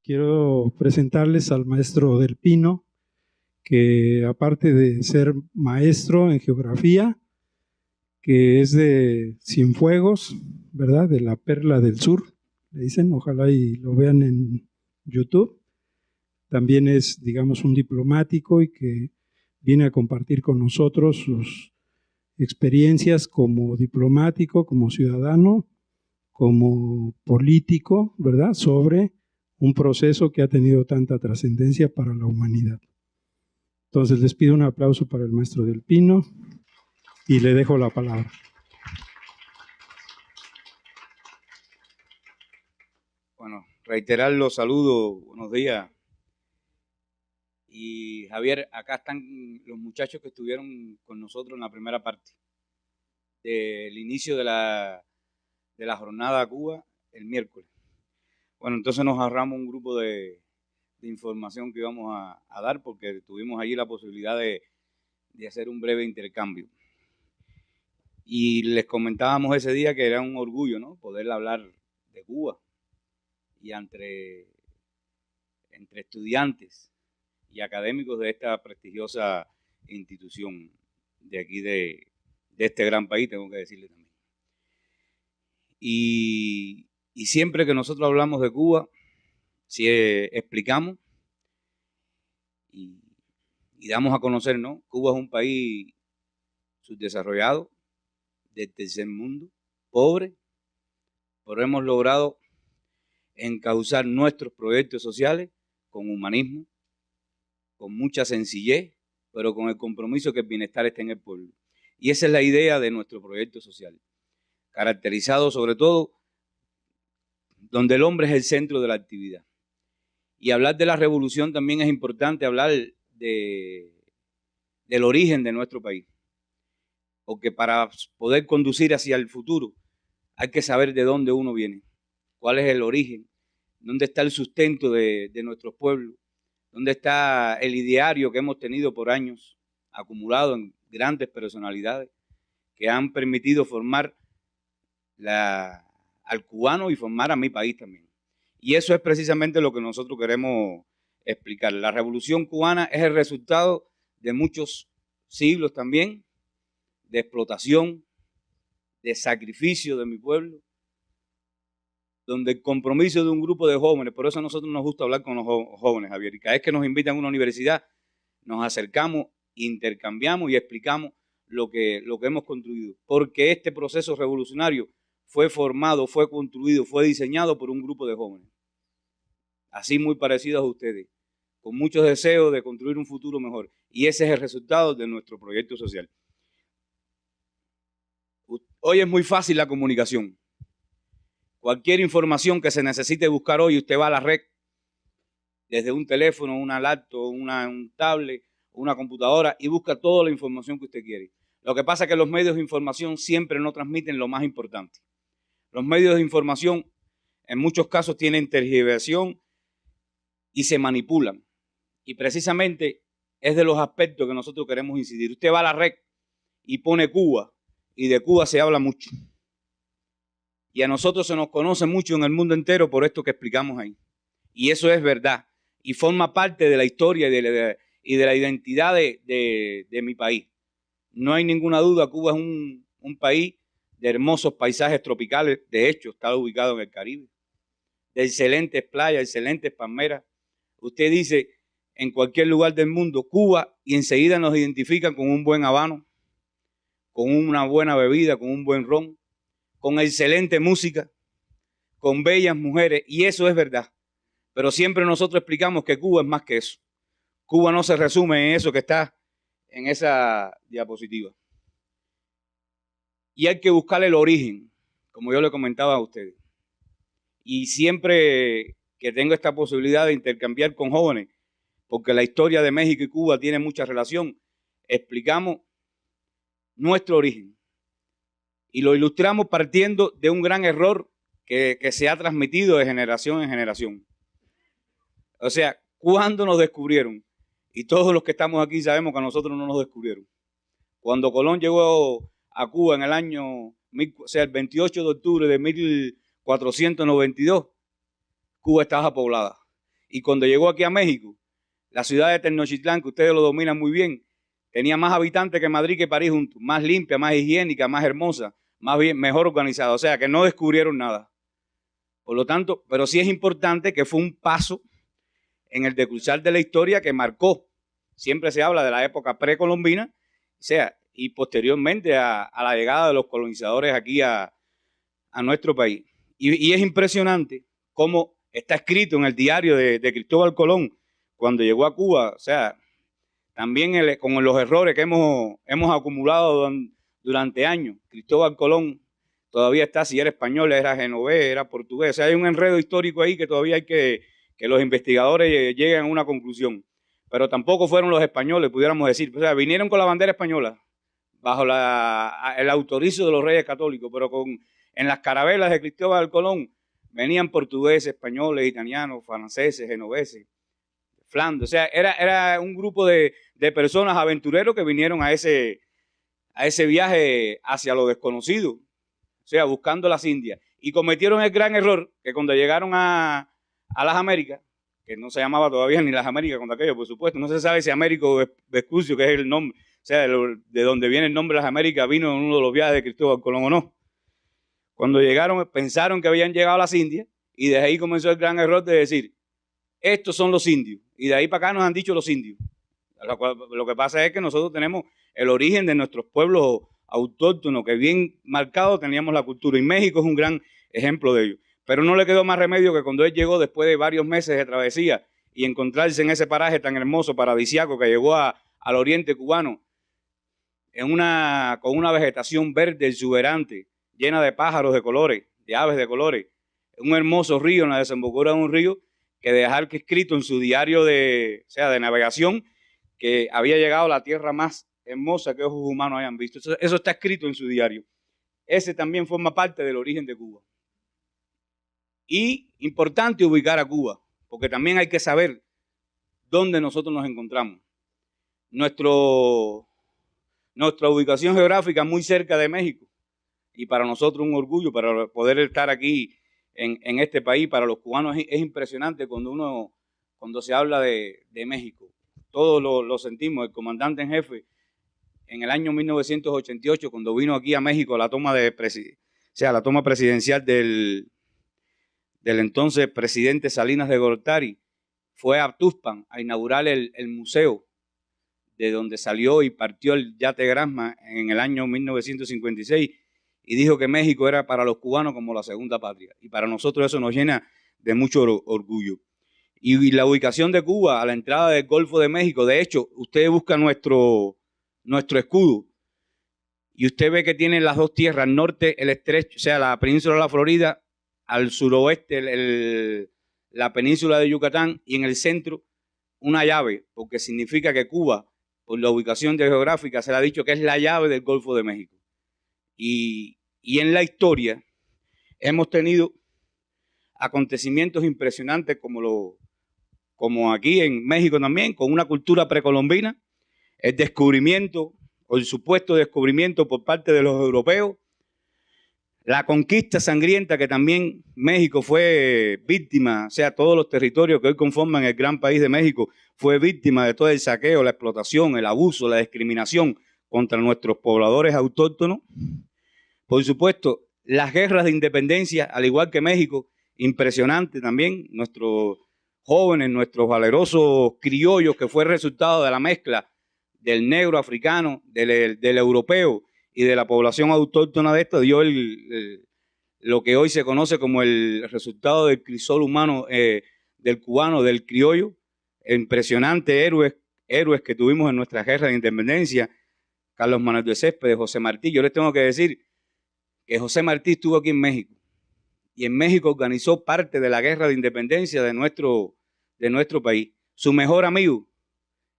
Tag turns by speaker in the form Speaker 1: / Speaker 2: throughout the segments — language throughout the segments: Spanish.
Speaker 1: quiero presentarles al maestro Del Pino, que aparte de ser maestro en geografía, que es de Cienfuegos, ¿verdad? De la Perla del Sur, le dicen, ojalá y lo vean en YouTube. También es, digamos, un diplomático y que viene a compartir con nosotros sus experiencias como diplomático, como ciudadano, como político, ¿verdad? Sobre un proceso que ha tenido tanta trascendencia para la humanidad. Entonces les pido un aplauso para el maestro Del Pino y le dejo la palabra.
Speaker 2: Bueno, reiterar los saludos, buenos días. Y Javier, acá están los muchachos que estuvieron con nosotros en la primera parte del inicio de la jornada a Cuba el miércoles. Bueno, entonces nos ahorramos un grupo de información que íbamos a dar porque tuvimos allí la posibilidad de hacer un breve intercambio. Y les comentábamos ese día que era un orgullo, ¿no? Poder hablar de Cuba y entre estudiantes y académicos de esta prestigiosa institución de aquí de este gran país, tengo que decirle también. Y siempre que nosotros hablamos de Cuba, si explicamos y damos a conocer, ¿no? Cuba es un país subdesarrollado, del tercer mundo, pobre, pero hemos logrado encauzar nuestros proyectos sociales con humanismo, con mucha sencillez, pero con el compromiso que el bienestar esté en el pueblo. Y esa es la idea de nuestro proyecto social, caracterizado sobre todo donde el hombre es el centro de la actividad. Y hablar de la revolución también es importante, hablar del origen de nuestro país, porque para poder conducir hacia el futuro hay que saber de dónde uno viene, cuál es el origen, dónde está el sustento de nuestros pueblos, dónde está el ideario que hemos tenido por años, acumulado en grandes personalidades que han permitido formar al cubano y formar a mi país también. Y eso es precisamente lo que nosotros queremos explicar. La revolución cubana es el resultado de muchos siglos también de explotación, de sacrificio de mi pueblo, donde el compromiso de un grupo de jóvenes, por eso a nosotros nos gusta hablar con los jóvenes, Javier, y cada vez que nos invitan a una universidad, nos acercamos, intercambiamos y explicamos lo que hemos construido, porque este proceso revolucionario fue formado, fue construido, fue diseñado por un grupo de jóvenes, así muy parecidos a ustedes, con muchos deseos de construir un futuro mejor, y ese es el resultado de nuestro proyecto social. Hoy es muy fácil la comunicación. Cualquier información que se necesite buscar hoy, usted va a la red, desde un teléfono, una laptop, un tablet, una computadora, y busca toda la información que usted quiere. Lo que pasa es que los medios de información siempre no transmiten lo más importante. Los medios de información en muchos casos tienen tergiversación y se manipulan. Y precisamente es de los aspectos que nosotros queremos incidir. Usted va a la red y pone Cuba, y de Cuba se habla mucho. Y a nosotros se nos conoce mucho en el mundo entero por esto que explicamos ahí. Y eso es verdad. Y forma parte de la historia y de la identidad de mi país. No hay ninguna duda, Cuba es un país de hermosos paisajes tropicales. De hecho, está ubicado en el Caribe. De excelentes playas, excelentes palmeras. Usted dice en cualquier lugar del mundo Cuba y enseguida nos identifican con un buen habano, con una buena bebida, con un buen ron, con excelente música, con bellas mujeres, y eso es verdad. Pero siempre nosotros explicamos que Cuba es más que eso. Cuba no se resume en eso que está en esa diapositiva. Y hay que buscar el origen, como yo le comentaba a ustedes. Y siempre que tengo esta posibilidad de intercambiar con jóvenes, porque la historia de México y Cuba tiene mucha relación, explicamos nuestro origen. Y lo ilustramos partiendo de un gran error que se ha transmitido de generación en generación. O sea, ¿cuándo nos descubrieron? Y todos los que estamos aquí sabemos que a nosotros no nos descubrieron. Cuando Colón llegó a Cuba en el año, el 28 de octubre de 1492, Cuba estaba poblada. Y cuando llegó aquí a México, la ciudad de Tenochtitlán, que ustedes lo dominan muy bien, tenía más habitantes que Madrid que París juntos, más limpia, más higiénica, más hermosa, más bien, mejor organizada. O sea, que no descubrieron nada. Por lo tanto, pero sí es importante que fue un paso en el decruzar de la historia que marcó. Siempre se habla de la época precolombina, o sea, y posteriormente a la llegada de los colonizadores aquí a nuestro país. Y es impresionante cómo está escrito en el diario de Cristóbal Colón cuando llegó a Cuba, o sea, también con los errores que hemos acumulado durante años. Cristóbal Colón todavía está, si era español, era genovés, era portugués. O sea, hay un enredo histórico ahí que todavía hay que los investigadores lleguen a una conclusión. Pero tampoco fueron los españoles, pudiéramos decir. O sea, vinieron con la bandera española, bajo el autorizo de los reyes católicos, pero en las carabelas de Cristóbal Colón venían portugueses, españoles, italianos, franceses, genoveses, Flandes. O sea, era un grupo de personas aventureros que vinieron a ese viaje hacia lo desconocido, o sea, buscando las Indias. Y cometieron el gran error que cuando llegaron a las Américas, que no se llamaba todavía ni las Américas cuando aquello, por supuesto, no se sabe si Américo Vespucio, que es el nombre, o sea, de donde viene el nombre de las Américas, vino en uno de los viajes de Cristóbal Colón o no. Cuando llegaron, pensaron que habían llegado a las Indias y desde ahí comenzó el gran error de decir, estos son los indios. Y de ahí para acá nos han dicho los indios. Lo que pasa es que nosotros tenemos el origen de nuestros pueblos autóctonos, que bien marcado teníamos la cultura. Y México es un gran ejemplo de ello. Pero no le quedó más remedio que cuando él llegó después de varios meses de travesía y encontrarse en ese paraje tan hermoso, paradisíaco, que llegó al oriente cubano, con una vegetación verde exuberante, llena de pájaros de colores, de aves de colores, un hermoso río en la desembocadura de un río, que dejar que escrito en su diario de navegación que había llegado a la tierra más hermosa que ojos humanos hayan visto. Eso está escrito en su diario. Ese también forma parte del origen de Cuba. Y importante ubicar a Cuba, porque también hay que saber dónde nosotros nos encontramos. Nuestra ubicación geográfica muy cerca de México, y para nosotros un orgullo para poder estar aquí en este país. Para los cubanos es impresionante cuando se habla de México. Todos lo sentimos. El comandante en jefe en el año 1988, cuando vino aquí a México a la toma la toma presidencial del entonces presidente Salinas de Gortari, fue a Tuxpan a inaugurar el museo de donde salió y partió el yate Granma en el año 1956, y dijo que México era para los cubanos como la segunda patria. Y para nosotros eso nos llena de mucho orgullo. Y la ubicación de Cuba a la entrada del Golfo de México, de hecho, usted busca nuestro escudo y usted ve que tiene las dos tierras, al norte el estrecho, o sea, la península de la Florida, al suroeste la península de Yucatán, y en el centro una llave, porque significa que Cuba, por la ubicación geográfica, se le ha dicho que es la llave del Golfo de México. Y en la historia hemos tenido acontecimientos impresionantes como aquí en México también, con una cultura precolombina, el descubrimiento o el supuesto descubrimiento por parte de los europeos, la conquista sangrienta que también México fue víctima, o sea, todos los territorios que hoy conforman el gran país de México fue víctima de todo el saqueo, la explotación, el abuso, la discriminación contra nuestros pobladores autóctonos. Por supuesto, las guerras de independencia, al igual que México, impresionante también, nuestros jóvenes, nuestros valerosos criollos, que fue el resultado de la mezcla del negro africano, del europeo y de la población autóctona de esto, dio lo que hoy se conoce como el resultado del crisol humano del cubano, del criollo. Impresionante héroes que tuvimos en nuestra guerra de independencia, Carlos Manuel de Céspedes, José Martí. Yo les tengo que decir que José Martí estuvo aquí en México, y en México organizó parte de la guerra de independencia de nuestro país. Su mejor amigo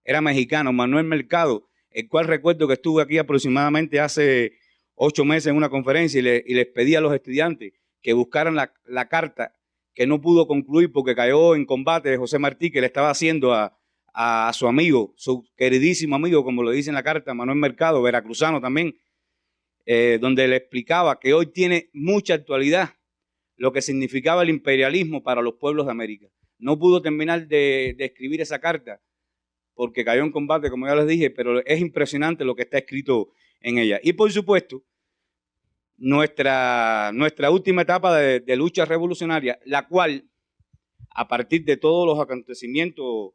Speaker 2: era mexicano, Manuel Mercado, el cual recuerdo que estuve aquí aproximadamente hace 8 meses en una conferencia y les pedí a los estudiantes que buscaran la carta que no pudo concluir porque cayó en combate de José Martí, que le estaba haciendo a su amigo, su queridísimo amigo, como lo dice en la carta, Manuel Mercado, veracruzano también, donde le explicaba que hoy tiene mucha actualidad lo que significaba el imperialismo para los pueblos de América. no pudo terminar de escribir esa carta porque cayó en combate, como ya les dije, pero es impresionante lo que está escrito en ella. Y por supuesto, nuestra última etapa de lucha revolucionaria, la cual, a partir de todos los acontecimientos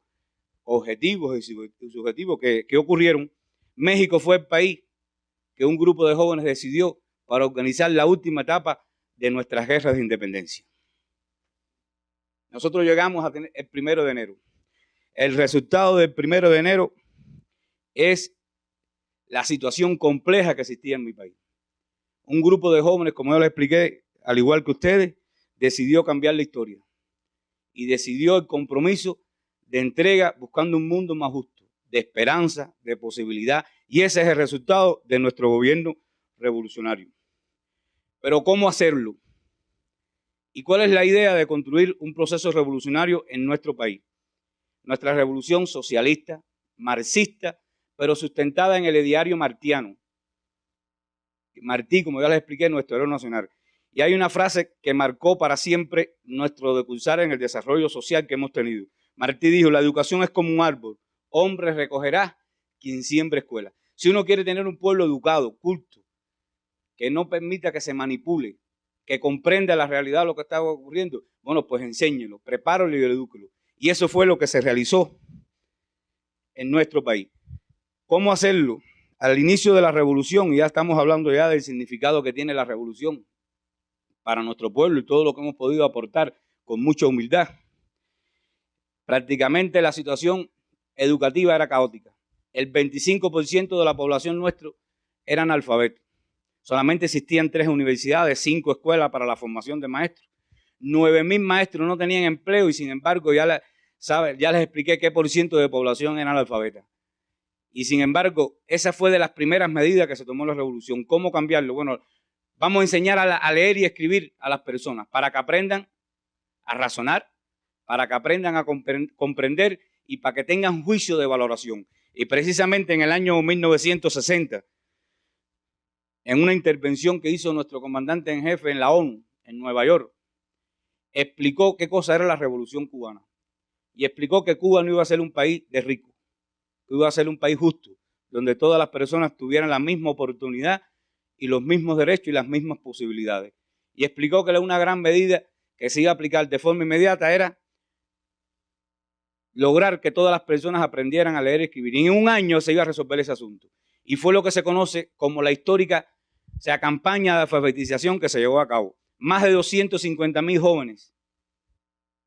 Speaker 2: objetivos y subjetivos que ocurrieron, México fue el país que un grupo de jóvenes decidió para organizar la última etapa de nuestras guerras de independencia. Nosotros llegamos a tener el 1 de enero. El resultado del 1 de enero es la situación compleja que existía en mi país. Un grupo de jóvenes, como yo les expliqué, al igual que ustedes, decidió cambiar la historia y decidió el compromiso de entrega buscando un mundo más justo, de esperanza, de posibilidad, y ese es el resultado de nuestro gobierno revolucionario. Pero ¿cómo hacerlo? ¿Y cuál es la idea de construir un proceso revolucionario en nuestro país? Nuestra revolución socialista, marxista, pero sustentada en el ideario martiano. Martí, como ya les expliqué, nuestro héroe nacional. Y hay una frase que marcó para siempre nuestro decursar en el desarrollo social que hemos tenido. Martí dijo, la educación es como un árbol, hombre recogerá quien siembre escuela. Si uno quiere tener un pueblo educado, culto, que no permita que se manipule, que comprenda la realidad de lo que está ocurriendo, bueno, pues enséñelo, prepáralo y edúquelo. Y eso fue lo que se realizó en nuestro país. ¿Cómo hacerlo? Al inicio de la revolución, y ya estamos hablando ya del significado que tiene la revolución para nuestro pueblo y todo lo que hemos podido aportar con mucha humildad. Prácticamente la situación educativa era caótica. El 25% de la población nuestra era analfabeto. Solamente existían 3 universidades, 5 escuelas para la formación de maestros. 9.000 maestros no tenían empleo y sin embargo ya les expliqué qué % de población era analfabeta. Y sin embargo, esa fue de las primeras medidas que se tomó la revolución. ¿Cómo cambiarlo? Bueno, vamos a enseñar a leer y escribir a las personas para que aprendan a razonar, para que aprendan a comprender y para que tengan juicio de valoración. Y precisamente en el año 1960, en una intervención que hizo nuestro comandante en jefe en la ONU, en Nueva York, explicó qué cosa era la revolución cubana. Y explicó que Cuba no iba a ser un país de ricos, que iba a ser un país justo, donde todas las personas tuvieran la misma oportunidad y los mismos derechos y las mismas posibilidades. Y explicó que una gran medida que se iba a aplicar de forma inmediata era lograr que todas las personas aprendieran a leer y escribir. Y en un año se iba a resolver ese asunto. Y fue lo que se conoce como la histórica campaña de alfabetización que se llevó a cabo. Más de 250.000 jóvenes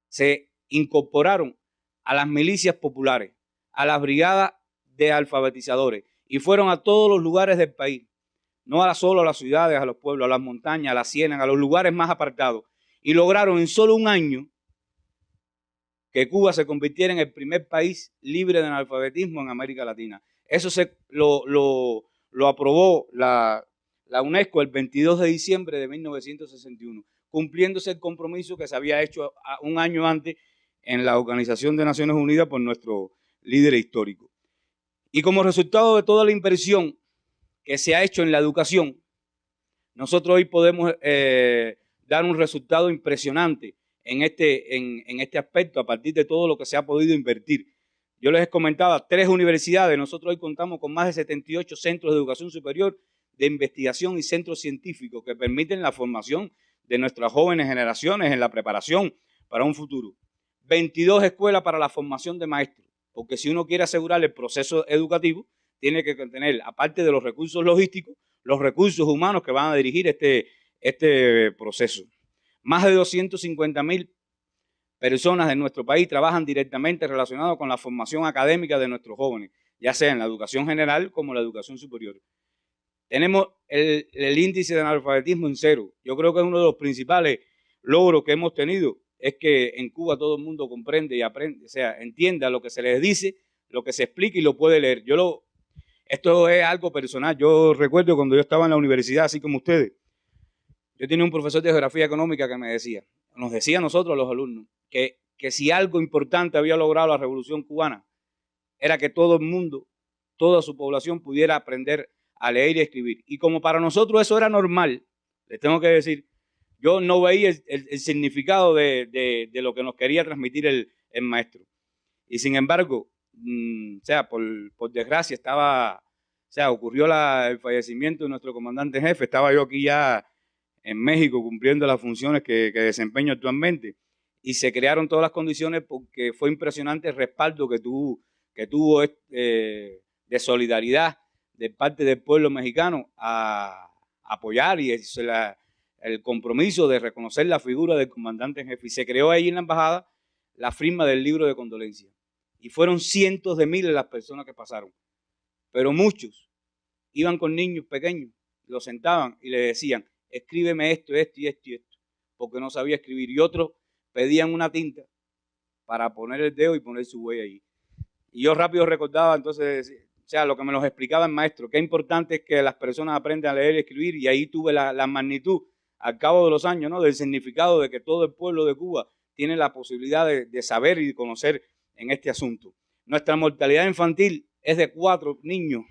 Speaker 2: se incorporaron a las milicias populares, a las brigadas de alfabetizadores y fueron a todos los lugares del país, no solo a las ciudades, a los pueblos, a las montañas, a las ciénagas, a los lugares más apartados, y lograron en solo un año que Cuba se convirtiera en el primer país libre de analfabetismo en América Latina. Eso lo aprobó la UNESCO el 22 de diciembre de 1961, cumpliéndose el compromiso que se había hecho un año antes en la Organización de Naciones Unidas por nuestro líder histórico. Y como resultado de toda la inversión que se ha hecho en la educación, nosotros hoy podemos dar un resultado impresionante en este aspecto a partir de todo lo que se ha podido invertir. Yo les comentaba, 3 universidades, nosotros hoy contamos con más de 78 centros de educación superior, de investigación y centros científicos que permiten la formación de nuestras jóvenes generaciones en la preparación para un futuro. 22 escuelas para la formación de maestros, porque si uno quiere asegurar el proceso educativo, tiene que tener, aparte de los recursos logísticos, los recursos humanos que van a dirigir este proceso. Más de 250.000 personas de nuestro país trabajan directamente relacionadas con la formación académica de nuestros jóvenes, ya sea en la educación general como en la educación superior. Tenemos el índice de analfabetismo en 0. Yo creo que uno de los principales logros que hemos tenido es que en Cuba todo el mundo comprende y aprende, o sea, entienda lo que se les dice, lo que se explica y lo puede leer. Esto es algo personal. Yo recuerdo cuando yo estaba en la universidad, así como ustedes, yo tenía un profesor de geografía económica que nos decía a nosotros, a los alumnos, que si algo importante había logrado la Revolución Cubana, era que todo el mundo, toda su población pudiera aprender a leer y escribir. Y como para nosotros eso era normal, les tengo que decir, Yo no veía el significado de lo que nos quería transmitir el maestro. Y sin embargo, o sea, por desgracia ocurrió el fallecimiento de nuestro comandante en jefe. Estaba yo aquí ya en México cumpliendo las funciones que desempeño actualmente. Y se crearon todas las condiciones porque fue impresionante el respaldo que tuvo de solidaridad de parte del pueblo mexicano a apoyar y el compromiso de reconocer la figura del comandante en jefe. Y se creó ahí en la embajada la firma del libro de condolencias. Y fueron cientos de miles las personas que pasaron. Pero muchos iban con niños pequeños, los sentaban y le decían, escríbeme esto, esto y esto y esto, porque no sabía escribir. Y otros pedían una tinta para poner el dedo y poner su huella ahí. Y yo rápido recordaba entonces, o sea, lo que me los explicaba el maestro, qué importante es que las personas aprendan a leer y escribir, y ahí tuve la magnitud al cabo de los años, ¿no?, del significado de que todo el pueblo de Cuba tiene la posibilidad de saber y de conocer en este asunto. Nuestra mortalidad infantil es de 4 niños,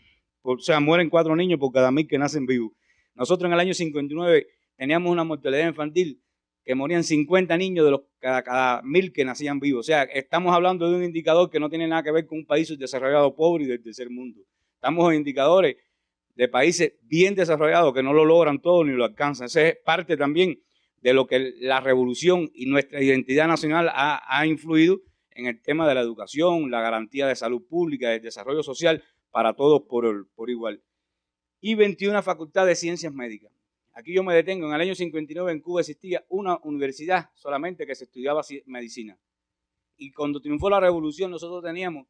Speaker 2: o sea, mueren 4 niños por cada 1000 que nacen vivos. Nosotros en el año 59 teníamos una mortalidad infantil que morían 50 niños de los cada 1000 que nacían vivos. O sea, estamos hablando de un indicador que no tiene nada que ver con un país subdesarrollado pobre y del tercer mundo. Estamos en indicadores de países bien desarrollados que no lo logran todo ni lo alcanzan. Esa es parte también de lo que la revolución y nuestra identidad nacional ha influido en el tema de la educación, la garantía de salud pública, del desarrollo social para todos por igual. Y 21 facultades de ciencias médicas. Aquí yo me detengo, en el año 59 en Cuba existía una universidad solamente que se estudiaba medicina. Y cuando triunfó la revolución nosotros teníamos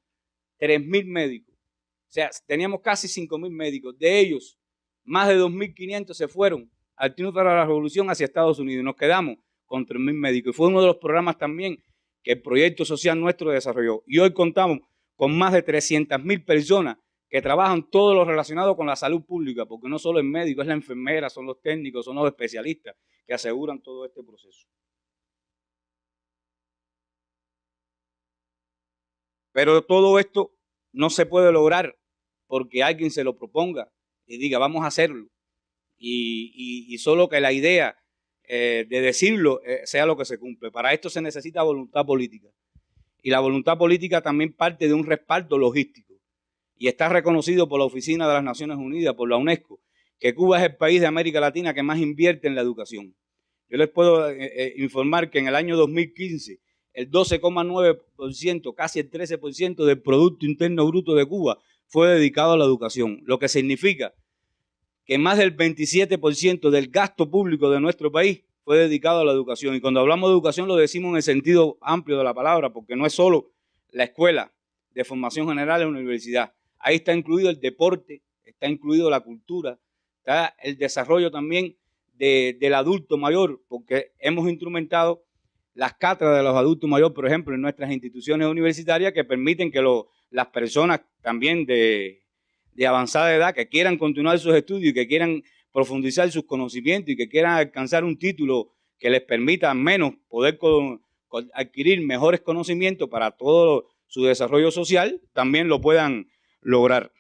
Speaker 2: 3.000 médicos. O sea, teníamos casi 5.000 médicos. De ellos, más de 2.500 se fueron al triunfo de la revolución hacia Estados Unidos. Nos quedamos con 3.000 médicos. Y fue uno de los programas también que el proyecto social nuestro desarrolló. Y hoy contamos con más de 300.000 personas que trabajan todo lo relacionado con la salud pública, porque no solo el médico, es la enfermera, son los técnicos, son los especialistas que aseguran todo este proceso. Pero todo esto no se puede lograr porque alguien se lo proponga y diga, vamos a hacerlo. Y solo que la idea de decirlo sea lo que se cumple. Para esto se necesita voluntad política. Y la voluntad política también parte de un respaldo logístico. Y está reconocido por la Oficina de las Naciones Unidas, por la UNESCO, que Cuba es el país de América Latina que más invierte en la educación. Yo les puedo informar que en el año 2015, el 12,9%, casi el 13% del Producto Interno Bruto de Cuba fue dedicado a la educación, lo que significa que más del 27% del gasto público de nuestro país fue dedicado a la educación. Y cuando hablamos de educación lo decimos en el sentido amplio de la palabra, porque no es solo la escuela de formación general en la universidad. Ahí está incluido el deporte, está incluido la cultura, está el desarrollo también del adulto mayor, porque hemos instrumentado las cátedras de los adultos mayores, por ejemplo, en nuestras instituciones universitarias que permiten que las personas también de avanzada edad que quieran continuar sus estudios y que quieran profundizar sus conocimientos y que quieran alcanzar un título que les permita al menos poder adquirir mejores conocimientos para todo su desarrollo social, también lo puedan lograr.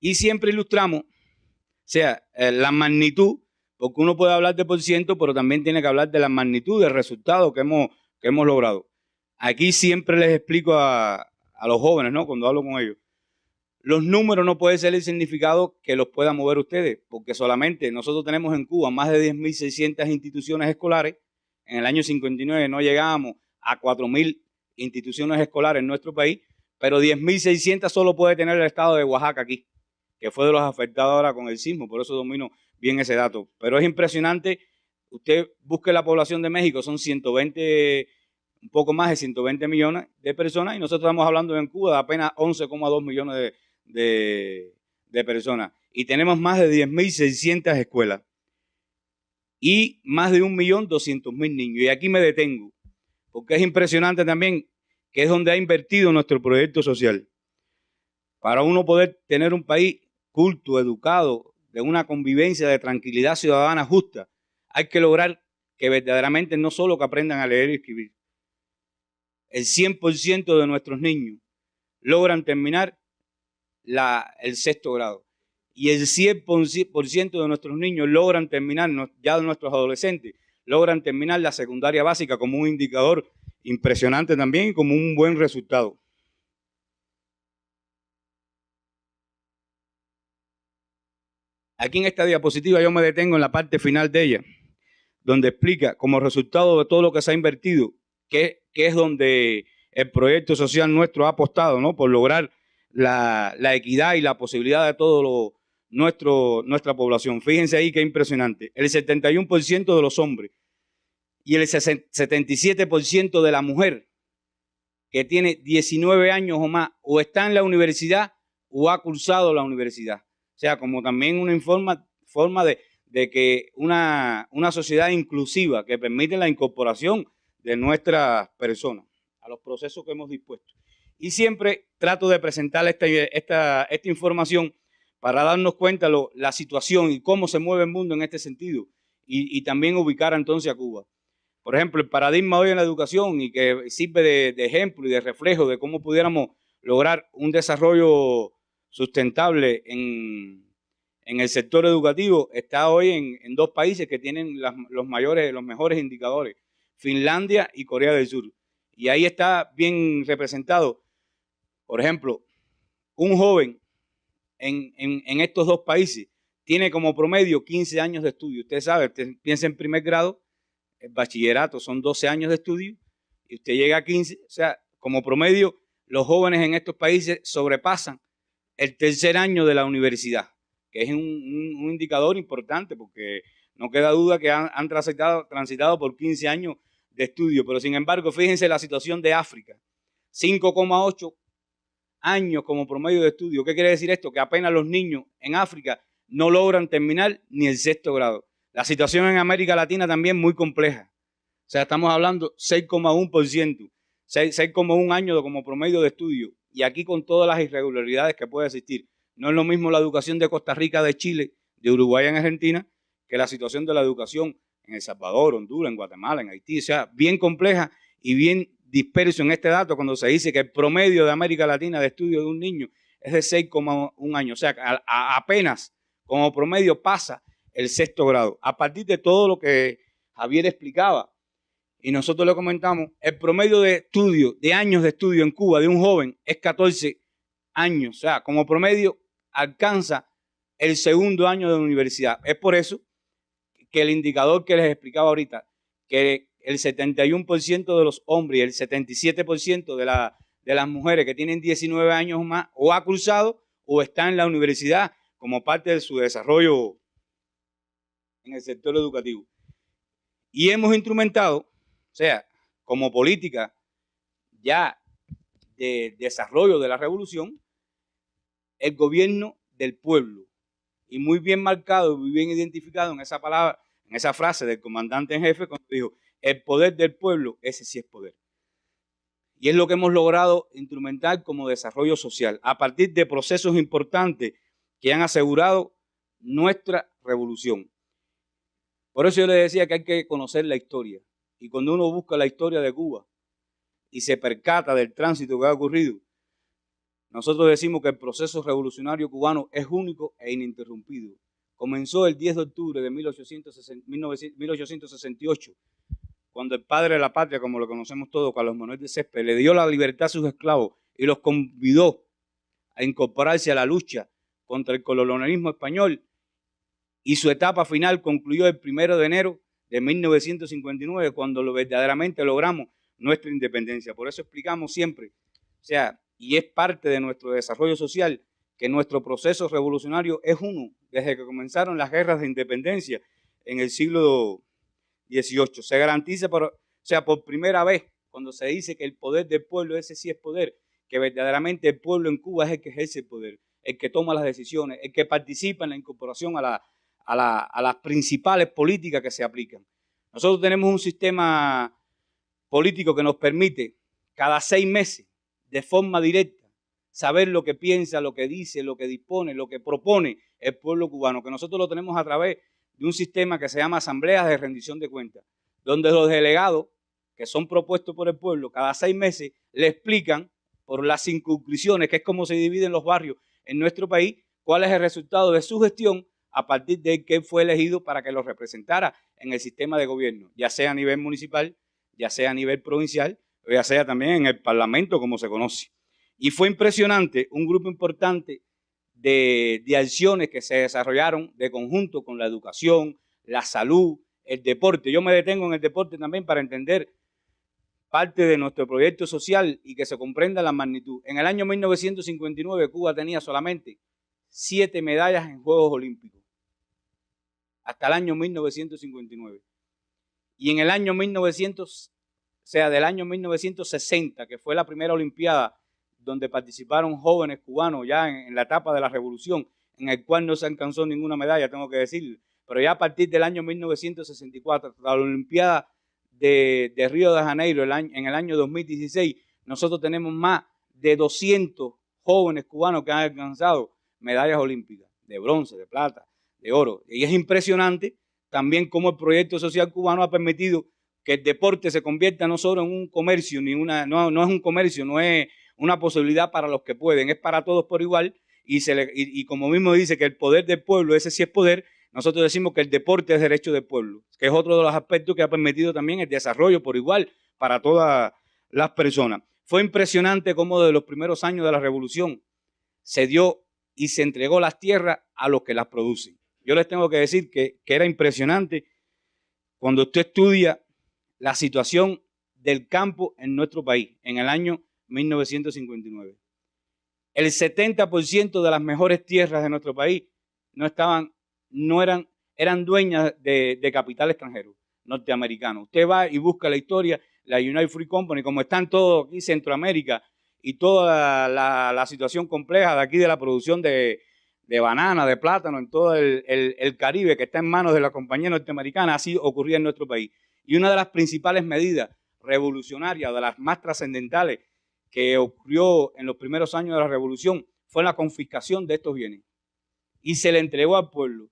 Speaker 2: Y siempre ilustramos, o sea, la magnitud, porque uno puede hablar de %, pero también tiene que hablar de la magnitud del resultado que hemos logrado. Aquí siempre les explico a los jóvenes, ¿no?, cuando hablo con ellos, los números no pueden ser el significado que los pueda mover ustedes, porque solamente nosotros tenemos en Cuba más de 10.600 instituciones escolares. En el año 59 no llegábamos a 4.000 instituciones escolares en nuestro país, pero 10.600 solo puede tener el estado de Oaxaca aquí, que fue de los afectados ahora con el sismo, por eso domino bien ese dato. Pero es impresionante, usted busque la población de México, son 120, un poco más de 120 millones de personas, y nosotros estamos hablando en Cuba de apenas 11,2 millones de personas. Y tenemos más de 10.600 escuelas y más de 1.200.000 niños. Y aquí me detengo, porque es impresionante también que es donde ha invertido nuestro proyecto social. Para uno poder tener un país culto, educado, de una convivencia de tranquilidad ciudadana justa, hay que lograr que verdaderamente no solo que aprendan a leer y escribir. El 100% de nuestros niños logran terminar el 6º grado. y el 100% de nuestros niños logran terminar, ya nuestros adolescentes, logran terminar la secundaria básica como un indicador impresionante también y como un buen resultado. Aquí en esta diapositiva yo me detengo en la parte final de ella, donde explica como resultado de todo lo que se ha invertido, que es donde el proyecto social nuestro ha apostado, ¿no? Por lograr la equidad y la posibilidad de todo nuestra población. Fíjense ahí qué impresionante. El 71% de los hombres y el 77% de la mujer que tiene 19 años o más o está en la universidad o ha cursado la universidad. O sea, como también una forma de que una sociedad inclusiva que permite la incorporación de nuestras personas a los procesos que hemos dispuesto. Y siempre trato de presentar esta información para darnos cuenta la situación y cómo se mueve el mundo en este sentido y también ubicar entonces a Cuba. Por ejemplo, el paradigma hoy en la educación y que sirve de ejemplo y de reflejo de cómo pudiéramos lograr un desarrollo sustentable en el sector educativo está hoy en dos países que tienen los mejores indicadores, Finlandia y Corea del Sur. Y ahí está bien representado, por ejemplo, un joven en estos dos países tiene como promedio 15 años de estudio. Usted sabe, usted piensa en primer grado, el bachillerato son 12 años de estudio y usted llega a 15, o sea, como promedio, los jóvenes en estos países sobrepasan el tercer año de la universidad, que es un indicador importante porque no queda duda que han transitado por 15 años de estudio, pero sin embargo, fíjense la situación de África, 5,8 años como promedio de estudio. ¿Qué quiere decir esto? Que apenas los niños en África no logran terminar ni el sexto grado. La situación en América Latina también muy compleja. O sea, estamos hablando 6,1%, 6,1 años como promedio de estudio. Y aquí con todas las irregularidades que puede existir. No es lo mismo la educación de Costa Rica, de Chile, de Uruguay en Argentina, que la situación de la educación en El Salvador, Honduras, en Guatemala, en Haití. O sea, bien compleja y bien disperso en este dato cuando se dice que el promedio de América Latina de estudio de un niño es de 6,1 años. O sea, apenas como promedio pasa el sexto grado. A partir de todo lo que Javier explicaba, y nosotros le comentamos, el promedio de estudio, de años de estudio en Cuba de un joven es 14 años. O sea, como promedio alcanza el segundo año de universidad. Es por eso que el indicador que les explicaba ahorita, que el 71% de los hombres y el 77% de las mujeres que tienen 19 años o más, o ha cursado o está en la universidad como parte de su desarrollo en el sector educativo. Y hemos instrumentado, o sea, como política ya de desarrollo de la revolución, el gobierno del pueblo. Y muy bien marcado, muy bien identificado en esa palabra, en esa frase del comandante en jefe, cuando dijo, el poder del pueblo, ese sí es poder. Y es lo que hemos logrado instrumentar como desarrollo social, a partir de procesos importantes que han asegurado nuestra revolución. Por eso yo le decía que hay que conocer la historia. Y cuando uno busca la historia de Cuba y se percata del tránsito que ha ocurrido, nosotros decimos que el proceso revolucionario cubano es único e ininterrumpido. Comenzó el 10 de octubre de 1868, cuando el padre de la patria, como lo conocemos todos, Carlos Manuel de Céspedes, le dio la libertad a sus esclavos y los convidó a incorporarse a la lucha contra el colonialismo español. Y su etapa final concluyó el 1 de enero de 1959, cuando verdaderamente logramos nuestra independencia. Por eso explicamos siempre, o sea, y es parte de nuestro desarrollo social, que nuestro proceso revolucionario es uno, desde que comenzaron las guerras de independencia en el siglo XVIII. Se garantiza, por primera vez, cuando se dice que el poder del pueblo, ese sí es poder, que verdaderamente el pueblo en Cuba es el que ejerce el poder, el que toma las decisiones, el que participa en la incorporación a las principales políticas que se aplican. Nosotros tenemos un sistema político que nos permite cada 6 meses, de forma directa, saber lo que piensa, lo que dice, lo que dispone, lo que propone el pueblo cubano, que nosotros lo tenemos a través de un sistema que se llama asambleas de rendición de cuentas, donde los delegados que son propuestos por el pueblo cada 6 meses le explican por las circunscripciones, que es como se dividen los barrios en nuestro país, cuál es el resultado de su gestión a partir de que fue elegido para que lo representara en el sistema de gobierno, ya sea a nivel municipal, ya sea a nivel provincial, o ya sea también en el Parlamento, como se conoce. Y fue impresionante, un grupo importante de acciones que se desarrollaron de conjunto con la educación, la salud, el deporte. Yo me detengo en el deporte también para entender parte de nuestro proyecto social y que se comprenda la magnitud. En el año 1959 Cuba tenía solamente 7 medallas en Juegos Olímpicos, hasta el año 1959. Y en el año 1960, que fue la primera Olimpiada donde participaron jóvenes cubanos ya en la etapa de la revolución, en el cual no se alcanzó ninguna medalla, tengo que decirlo, pero ya a partir del año 1964, la Olimpiada de Río de Janeiro en el año 2016, nosotros tenemos más de 200 jóvenes cubanos que han alcanzado medallas olímpicas, de bronce, de plata, de oro. Y es impresionante también cómo el proyecto social cubano ha permitido que el deporte se convierta no solo en un comercio, no es un comercio, no es una posibilidad para los que pueden, es para todos por igual, y como mismo dice que el poder del pueblo, ese sí es poder. Nosotros decimos que el deporte es derecho del pueblo, que es otro de los aspectos que ha permitido también el desarrollo por igual para todas las personas. Fue impresionante cómo desde los primeros años de la revolución se dio y se entregó las tierras a los que las producen. Yo les tengo que decir que era impresionante cuando usted estudia la situación del campo en nuestro país en el año 1959. El 70% de las mejores tierras de nuestro país eran dueñas de capital extranjero, norteamericano. Usted va y busca la historia, la United Fruit Company, como están todos aquí Centroamérica y toda la situación compleja de aquí de la producción de banana, de plátano, en todo el Caribe, que está en manos de la compañía norteamericana, así ocurría en nuestro país. Y una de las principales medidas revolucionarias, de las más trascendentales que ocurrió en los primeros años de la revolución, fue la confiscación de estos bienes. Y se le entregó al pueblo.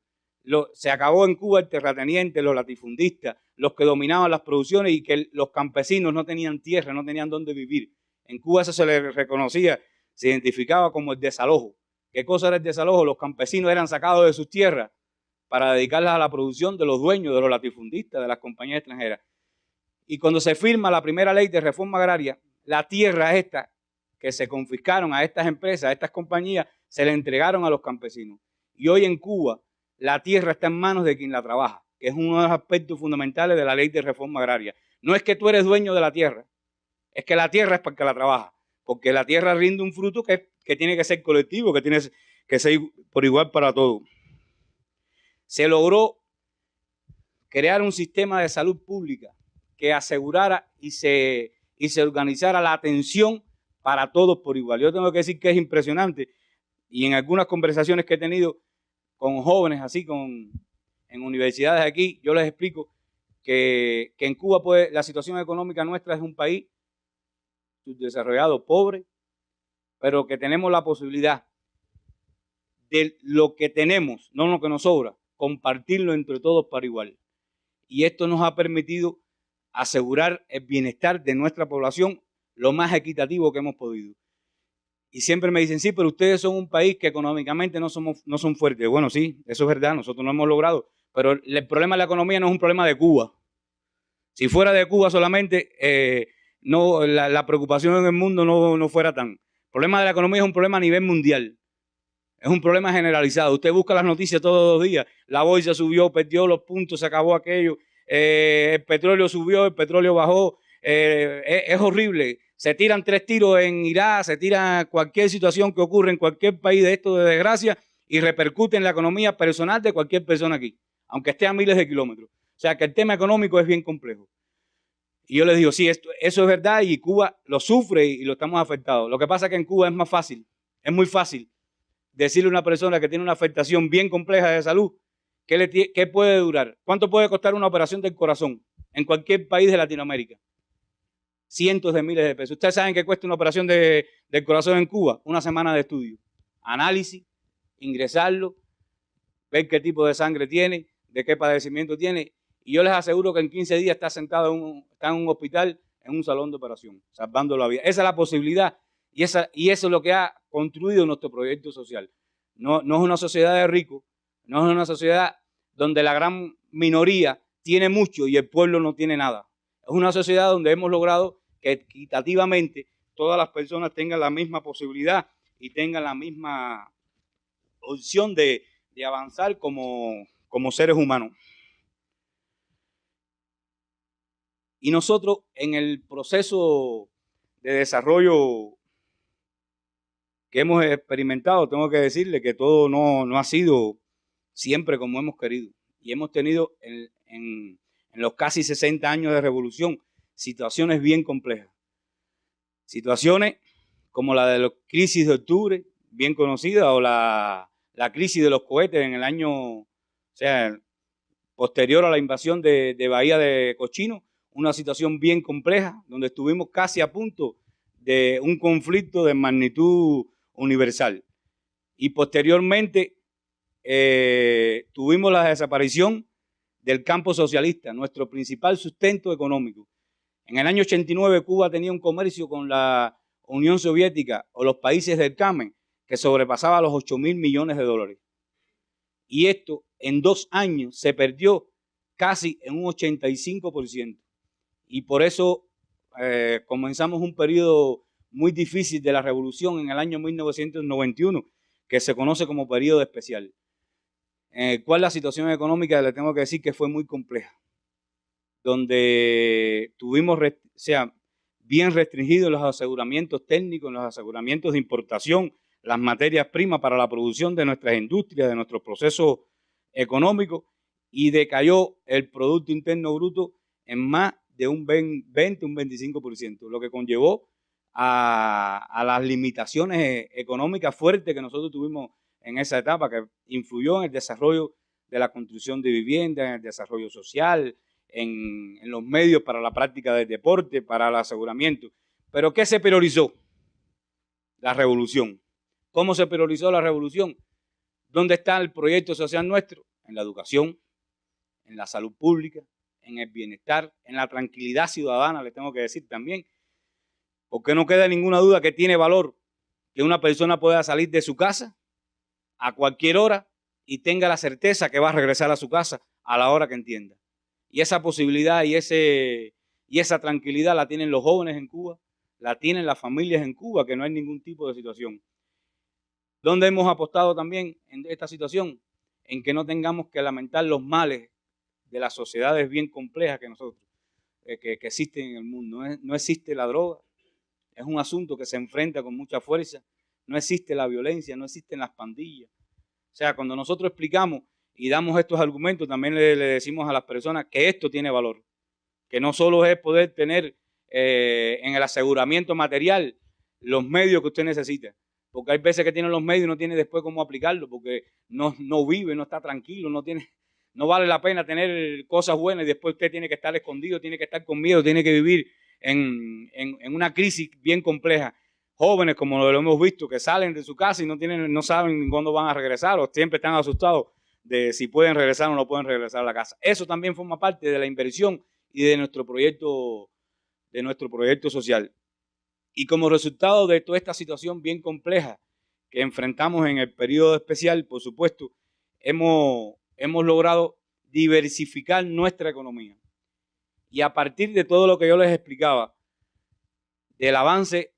Speaker 2: Se acabó en Cuba el terrateniente, los latifundistas, los que dominaban las producciones y que los campesinos no tenían tierra, no tenían dónde vivir. En Cuba eso se le reconocía, se identificaba como el desalojo. ¿Qué cosa era el desalojo? Los campesinos eran sacados de sus tierras para dedicarlas a la producción de los dueños, de los latifundistas, de las compañías extranjeras. Y cuando se firma la primera ley de reforma agraria, la tierra esta que se confiscaron a estas empresas, a estas compañías, se le entregaron a los campesinos. Y hoy en Cuba la tierra está en manos de quien la trabaja, que es uno de los aspectos fundamentales de la ley de reforma agraria. No es que tú eres dueño de la tierra, es que la tierra es para que la trabaja, porque la tierra rinde un fruto que tiene que ser colectivo, que tiene que ser por igual para todos. Se logró crear un sistema de salud pública que asegurara y se organizara la atención para todos por igual. Yo tengo que decir que es impresionante, y en algunas conversaciones que he tenido con jóvenes así, en universidades aquí, yo les explico que en Cuba la situación económica nuestra es un país subdesarrollado, pobre, pero que tenemos la posibilidad de lo que tenemos, no lo que nos sobra, compartirlo entre todos para igual. Y esto nos ha permitido asegurar el bienestar de nuestra población lo más equitativo que hemos podido. Y siempre me dicen, sí, pero ustedes son un país que económicamente no son fuertes. Bueno, sí, eso es verdad, nosotros no hemos logrado, pero el problema de la economía no es un problema de Cuba. Si fuera de Cuba solamente, la preocupación en el mundo no fuera tan. El problema de la economía es un problema a nivel mundial. Es un problema generalizado. Usted busca las noticias todos los días. La bolsa subió, perdió los puntos, se acabó aquello. El petróleo subió, el petróleo bajó. Es horrible. Se tiran 3 tiros en Irak, se tira cualquier situación que ocurre en cualquier país de esto de desgracia y repercute en la economía personal de cualquier persona aquí, aunque esté a miles de kilómetros. O sea que el tema económico es bien complejo. Y yo les digo, sí, eso es verdad y Cuba lo sufre y lo estamos afectados. Lo que pasa es que en Cuba es más fácil, es muy fácil decirle a una persona que tiene una afectación bien compleja de salud, ¿qué puede durar? ¿Cuánto puede costar una operación del corazón en cualquier país de Latinoamérica? Cientos de miles de pesos. ¿Ustedes saben qué cuesta una operación del corazón en Cuba? Una semana de estudio. Análisis, ingresarlo, ver qué tipo de sangre tiene, de qué padecimiento tiene. Y yo les aseguro que en 15 días está sentado está en un hospital, en un salón de operación, salvando la vida. Esa es la posibilidad y eso es lo que ha construido nuestro proyecto social. No es una sociedad de ricos, no es una sociedad donde la gran minoría tiene mucho y el pueblo no tiene nada. Es una sociedad donde hemos logrado que equitativamente todas las personas tengan la misma posibilidad y tengan la misma opción de avanzar como seres humanos. Y nosotros en el proceso de desarrollo que hemos experimentado, tengo que decirle que todo no ha sido siempre como hemos querido. Y hemos tenido en los casi 60 años de revolución situaciones bien complejas. Situaciones como la de la crisis de octubre, bien conocida, o la crisis de los cohetes en el año, o sea, posterior a la invasión de Bahía de Cochino, una situación bien compleja, donde estuvimos casi a punto de un conflicto de magnitud universal. Y posteriormente tuvimos la desaparición del campo socialista, nuestro principal sustento económico. En el año 89 Cuba tenía un comercio con la Unión Soviética o los países del Camen que sobrepasaba los 8.000 millones de dólares. Y esto en 2 años se perdió casi en un 85%. Y por eso comenzamos un periodo muy difícil de la revolución en el año 1991, que se conoce como periodo especial, en el cual la situación económica, le tengo que decir que fue muy compleja, donde tuvimos, bien restringidos los aseguramientos técnicos, los aseguramientos de importación, las materias primas para la producción de nuestras industrias, de nuestros procesos económicos, y decayó el Producto Interno Bruto en más de un 20, un 25%, lo que conllevó a las limitaciones económicas fuertes que nosotros tuvimos en esa etapa, que influyó en el desarrollo de la construcción de viviendas, en el desarrollo social, en los medios para la práctica del deporte, para el aseguramiento. ¿Pero qué se priorizó? La revolución. ¿Cómo se priorizó la revolución? ¿Dónde está el proyecto social nuestro? En la educación, en la salud pública, en el bienestar, en la tranquilidad ciudadana, le tengo que decir también, porque no queda ninguna duda que tiene valor que una persona pueda salir de su casa a cualquier hora y tenga la certeza que va a regresar a su casa a la hora que entienda. Y esa posibilidad y esa tranquilidad la tienen los jóvenes en Cuba, la tienen las familias en Cuba, que no hay ningún tipo de situación. ¿Dónde hemos apostado también en esta situación? En que no tengamos que lamentar los males de las sociedades bien complejas que nosotros, que existen en el mundo. No existe la droga, es un asunto que se enfrenta con mucha fuerza. No existe la violencia, no existen las pandillas. O sea, cuando nosotros explicamos y damos estos argumentos, también le decimos a las personas que esto tiene valor, que no solo es poder tener en el aseguramiento material los medios que usted necesita, porque hay veces que tiene los medios y no tiene después cómo aplicarlo, porque no vive, no está tranquilo, no vale la pena tener cosas buenas y después usted tiene que estar escondido, tiene que estar con miedo, tiene que vivir en una crisis bien compleja. Jóvenes, como lo hemos visto, que salen de su casa y no saben cuándo van a regresar, o siempre están asustados de si pueden regresar o no pueden regresar a la casa. Eso también forma parte de la inversión y de nuestro proyecto social. Y como resultado de toda esta situación bien compleja que enfrentamos en el periodo especial, por supuesto, hemos logrado diversificar nuestra economía. Y a partir de todo lo que yo les explicaba, del avance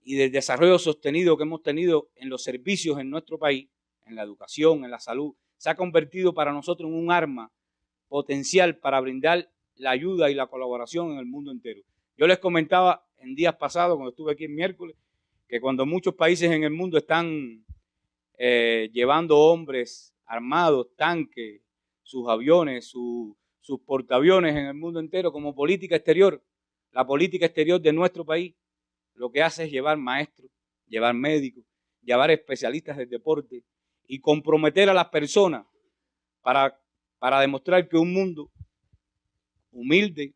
Speaker 2: y del desarrollo sostenido que hemos tenido en los servicios en nuestro país, en la educación, en la salud, se ha convertido para nosotros en un arma potencial para brindar la ayuda y la colaboración en el mundo entero. Yo les comentaba en días pasados, cuando estuve aquí el miércoles, que cuando muchos países en el mundo están llevando hombres armados, tanques, sus aviones, sus portaaviones en el mundo entero como política exterior, la política exterior de nuestro país lo que hace es llevar maestros, llevar médicos, llevar especialistas del deporte y comprometer a las personas para demostrar que un mundo humilde,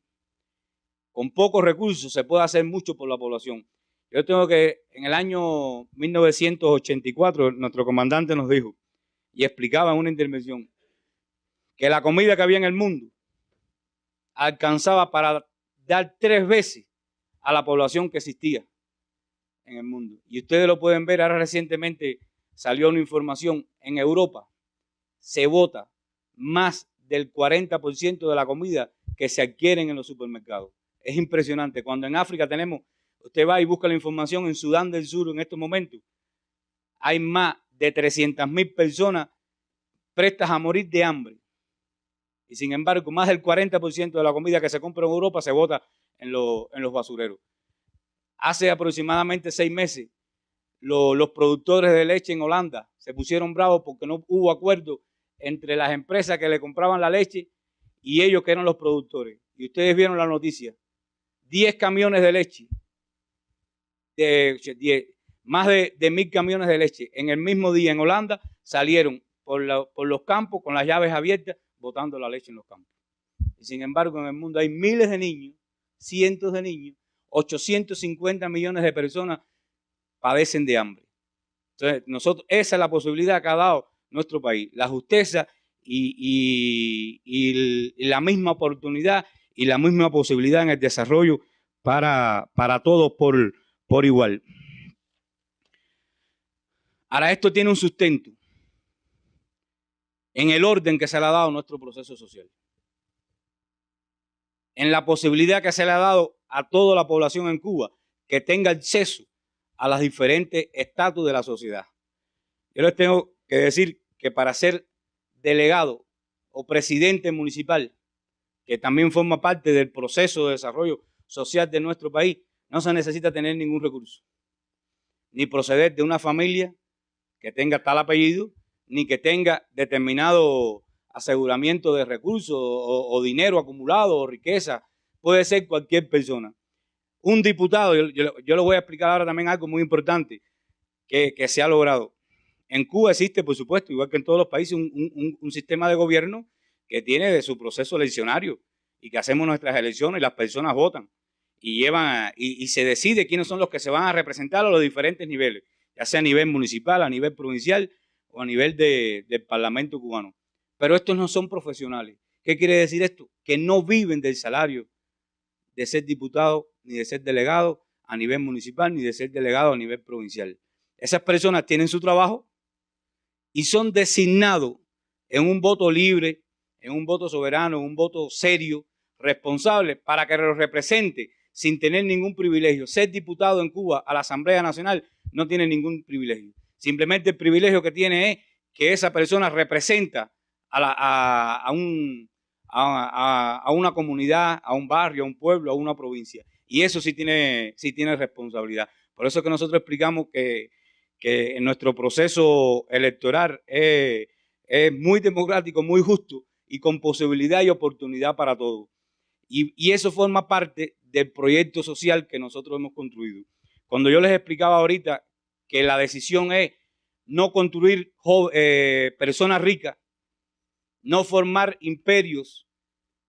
Speaker 2: con pocos recursos, se puede hacer mucho por la población. Yo tengo que, en el año 1984, nuestro comandante nos dijo y explicaba en una intervención que la comida que había en el mundo alcanzaba para dar 3 veces a la población que existía en el mundo. Y ustedes lo pueden ver ahora recientemente, salió una información, en Europa se bota más del 40% de la comida que se adquieren en los supermercados. Es impresionante. Cuando en África tenemos, usted va y busca la información, en Sudán del Sur en estos momentos, hay más de 300.000 personas prestas a morir de hambre. Y sin embargo, más del 40% de la comida que se compra en Europa se bota en los basureros. Hace aproximadamente 6 meses, los productores de leche en Holanda se pusieron bravos porque no hubo acuerdo entre las empresas que le compraban la leche y ellos que eran los productores. Y ustedes vieron la noticia. 10 camiones de leche, más de 1.000 camiones de leche en el mismo día en Holanda salieron por los campos con las llaves abiertas botando la leche en los campos. Y sin embargo, en el mundo hay miles de niños, cientos de niños, 850 millones de personas padecen de hambre. Entonces, esa es la posibilidad que ha dado nuestro país, la justeza y la misma oportunidad y la misma posibilidad en el desarrollo para todos por igual. Ahora, esto tiene un sustento en el orden que se le ha dado a nuestro proceso social, en la posibilidad que se le ha dado a toda la población en Cuba que tenga acceso a las diferentes estatus de la sociedad. Yo les tengo que decir que para ser delegado o presidente municipal, que también forma parte del proceso de desarrollo social de nuestro país, no se necesita tener ningún recurso, ni proceder de una familia que tenga tal apellido, ni que tenga determinado aseguramiento de recursos o dinero acumulado o riqueza. Puede ser cualquier persona. Un diputado, yo le voy a explicar ahora también algo muy importante que se ha logrado. En Cuba existe, por supuesto, igual que en todos los países, un sistema de gobierno que tiene de su proceso eleccionario y que hacemos nuestras elecciones y las personas votan y se decide quiénes son los que se van a representar a los diferentes niveles, ya sea a nivel municipal, a nivel provincial o a nivel del Parlamento cubano. Pero estos no son profesionales. ¿Qué quiere decir esto? Que no viven del salario de ser diputado ni de ser delegado a nivel municipal ni de ser delegado a nivel provincial. Esas personas tienen su trabajo y son designados en un voto libre, en un voto soberano, en un voto serio, responsable, para que los represente sin tener ningún privilegio. Ser diputado en Cuba a la Asamblea Nacional no tiene ningún privilegio. Simplemente el privilegio que tiene es que esa persona representa a una comunidad, a un barrio, a un pueblo, a una provincia. Y eso sí tiene responsabilidad. Por eso es que nosotros explicamos que en nuestro proceso electoral es muy democrático, muy justo y con posibilidad y oportunidad para todos. Y eso forma parte del proyecto social que nosotros hemos construido. Cuando yo les explicaba ahorita que la decisión es no construir personas ricas, no formar imperios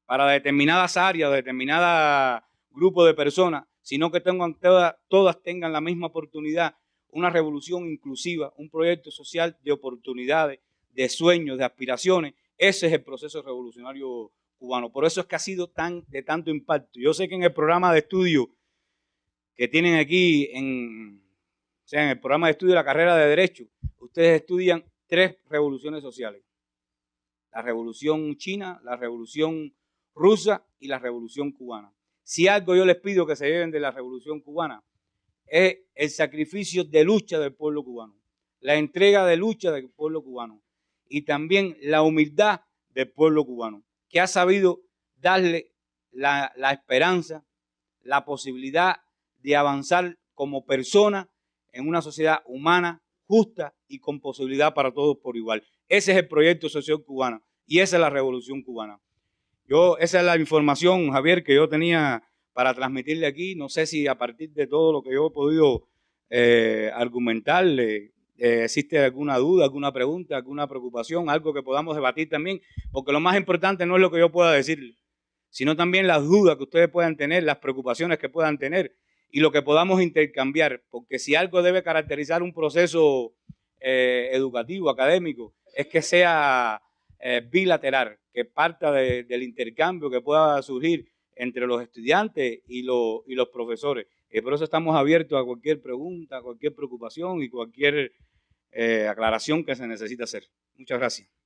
Speaker 2: para determinadas áreas, determinados grupos de personas, sino que todas tengan la misma oportunidad, una revolución inclusiva, un proyecto social de oportunidades, de sueños, de aspiraciones. Ese es el proceso revolucionario cubano. Por eso es que ha sido de tanto impacto. Yo sé que en el programa de estudio que tienen aquí, en el programa de estudio de la carrera de Derecho, ustedes estudian 3 revoluciones sociales. La revolución china, la revolución rusa y la revolución cubana. Si algo yo les pido que se lleven de la revolución cubana es el sacrificio de lucha del pueblo cubano, la entrega de lucha del pueblo cubano y también la humildad del pueblo cubano, que ha sabido darle la esperanza, la posibilidad de avanzar como persona en una sociedad humana, justa y con posibilidad para todos por igual. Ese es el proyecto social cubano y esa es la revolución cubana. Esa es la información, Javier, que yo tenía para transmitirle aquí. No sé si a partir de todo lo que yo he podido argumentarle, existe alguna duda, alguna pregunta, alguna preocupación, algo que podamos debatir también, porque lo más importante no es lo que yo pueda decirle, sino también las dudas que ustedes puedan tener, las preocupaciones que puedan tener y lo que podamos intercambiar, porque si algo debe caracterizar un proceso educativo, académico, es que sea bilateral, que parta del intercambio que pueda surgir entre los estudiantes y los profesores. Y por eso estamos abiertos a cualquier pregunta, a cualquier preocupación y cualquier aclaración que se necesita hacer. Muchas gracias.